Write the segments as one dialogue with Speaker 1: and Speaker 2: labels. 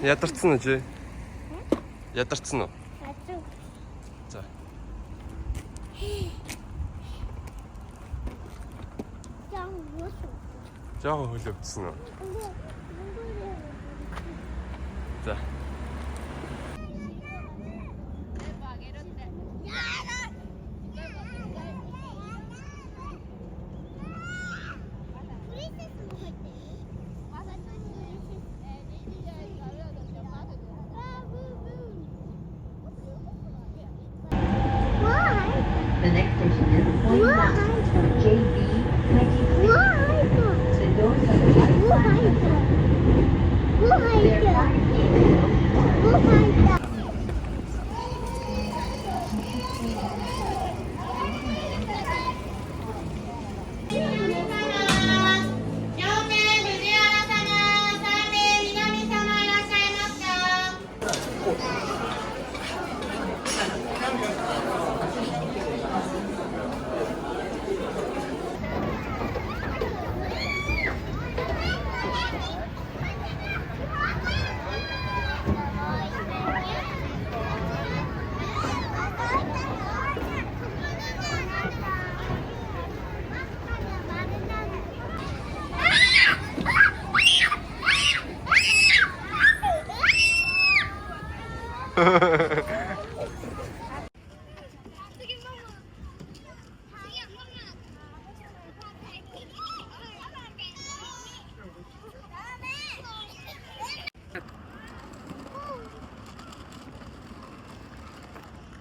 Speaker 1: Ядарсан уу чи? Ядарсан уу? За. Жаахан хөлөвдсөн үү? За.
Speaker 2: The next station is JB 23. The doors of the platform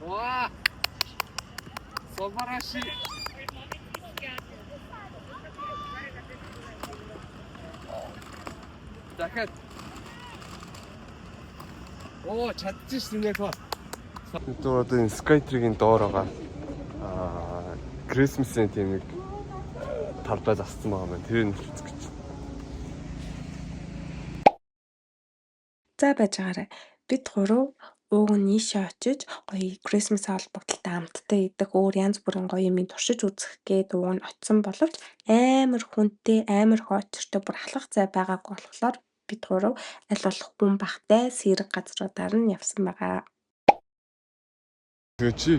Speaker 1: 와! 소바라시. дахиад. Оо, чадчихсан нөхөө. Бид одоо энэ Skytree-ийн доор байгаа. Christmas-ийн тийм нэг талбай зассан байгаа маань. Тэр нь хэлцэх гэж.
Speaker 3: За байж байгаарай. Бид гурав ууг нь нийшээ очиж гоё Christmas холбогдлолтой амттай идэх өөр янз бүрийн гоё юмыг туршиж үзэх гээд ууг нь очсон боловч амар хүнтэй, амар хоочртой бүр алхах цай байгаагүй болохоор бид гурав аль болох хүн багтай сэрэг газруудаар нь явсан байгаа.
Speaker 1: Тэгээ чи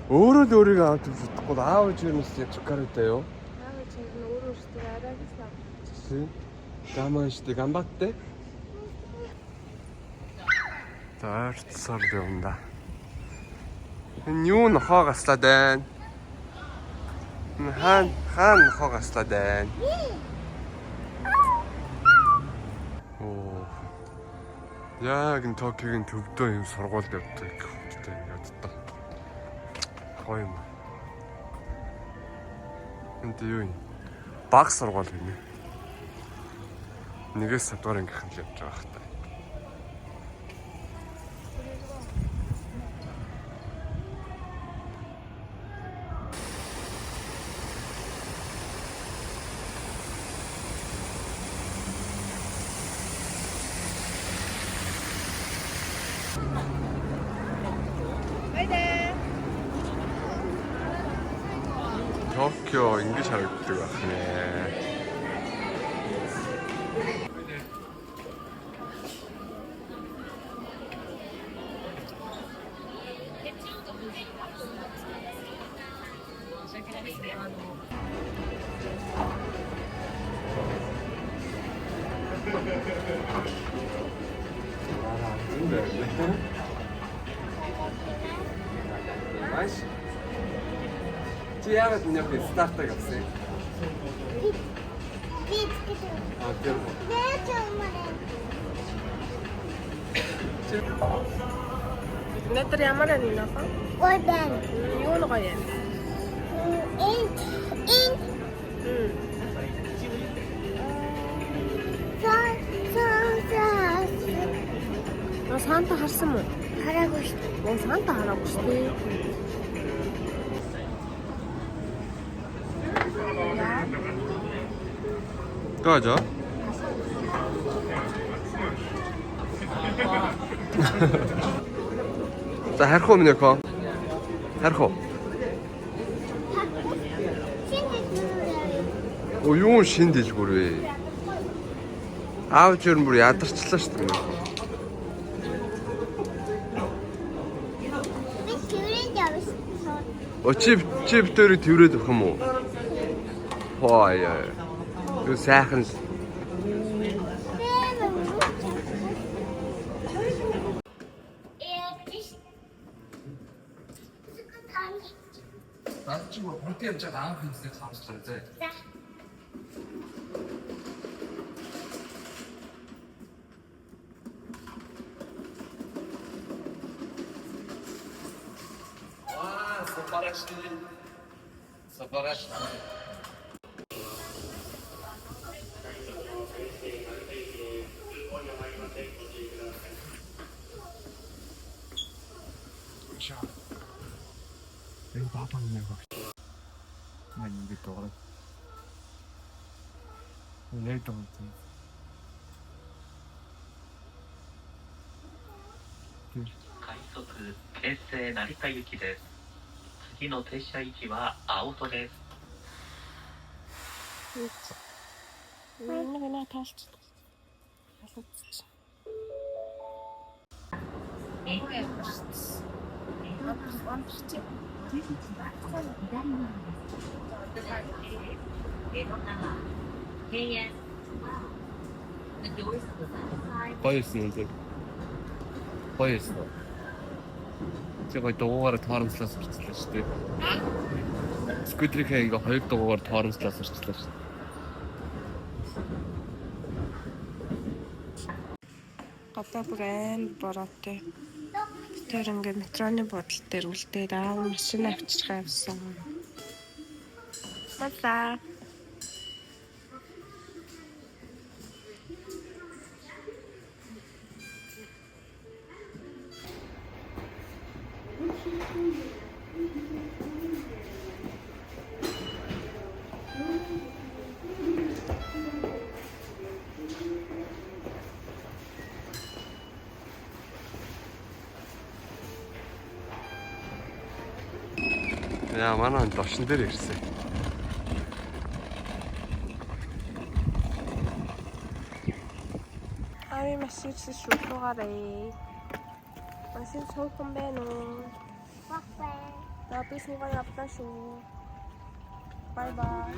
Speaker 1: өөрөө л өөрийгөө авч үзэхгүй аав ээжээс ячкартай юу?
Speaker 3: Аав ээж нь өөрөө өөртөө арай гэсэн авчихсан.
Speaker 1: Sì. Gamashтэй гамбаттай. Таарцсаар явна. Энэ юу нохоо гаслаад байна? Хаан нохоо гаслаад байна? Оо. Яг энэ Токиогийн төвдөө юм сургуульд явдаг хүүхдтэй яддаг. Гоё юм. Энд юу юм? Баг сургууль гинэ. Нэгээс садгаар ангийнхан л явж байгаа хэрэг. Токио ингэж харагддаг байна. Маш. Чи яагаад энэ яг стартаг авсан? Тэр.
Speaker 3: Өнөөдөр ямар байна энэ хаа?
Speaker 4: Гоё байна.
Speaker 3: Юу нь гоё юм?
Speaker 4: Инт.
Speaker 3: Санта харсан муу?
Speaker 4: Хараагүй шүү.
Speaker 3: Оо Санта хараагүй шүү дээ.
Speaker 1: Гажа. За харах уу минь яко? Харах уу?
Speaker 4: 신이
Speaker 1: Оо юу шин дэлгүүр вэ? Аав жир бүр ядарчлаа шүү дээ.
Speaker 4: 왜 귤인지 알았어.
Speaker 1: Чип дээр тэрвэрэд өгөх юм уу? Хоо яа. Юу сайхан.
Speaker 5: 나 지금 볼게 진짜 나은 편인데 잠시 전에 와 소파라시 소파라시
Speaker 1: 여기 봐봐 있는 거. 나 이게 또 내일 또 같은.
Speaker 6: 快速京成成田行きです。次の停車位置は青戸です。
Speaker 3: Нэг таалч.
Speaker 1: Пояс는데. Поясно. 제가 동호가를 토하면서 비슷했을 때. 스쿠트리케 이거 허육 동호가를 토하면서 비슷했을 때.
Speaker 3: Гадаа бүр айн бороотой. Тэр ингээд метроны бодол дээр үлдээд аав машин авчирх авсан. Бата.
Speaker 1: 야, 만원 더신 데리 있어.
Speaker 3: Ави машин шүлгүүгаарээ. Машин суухан байна уу?
Speaker 4: 와플.
Speaker 3: На би суугаа явлаа шүү. Бай бай.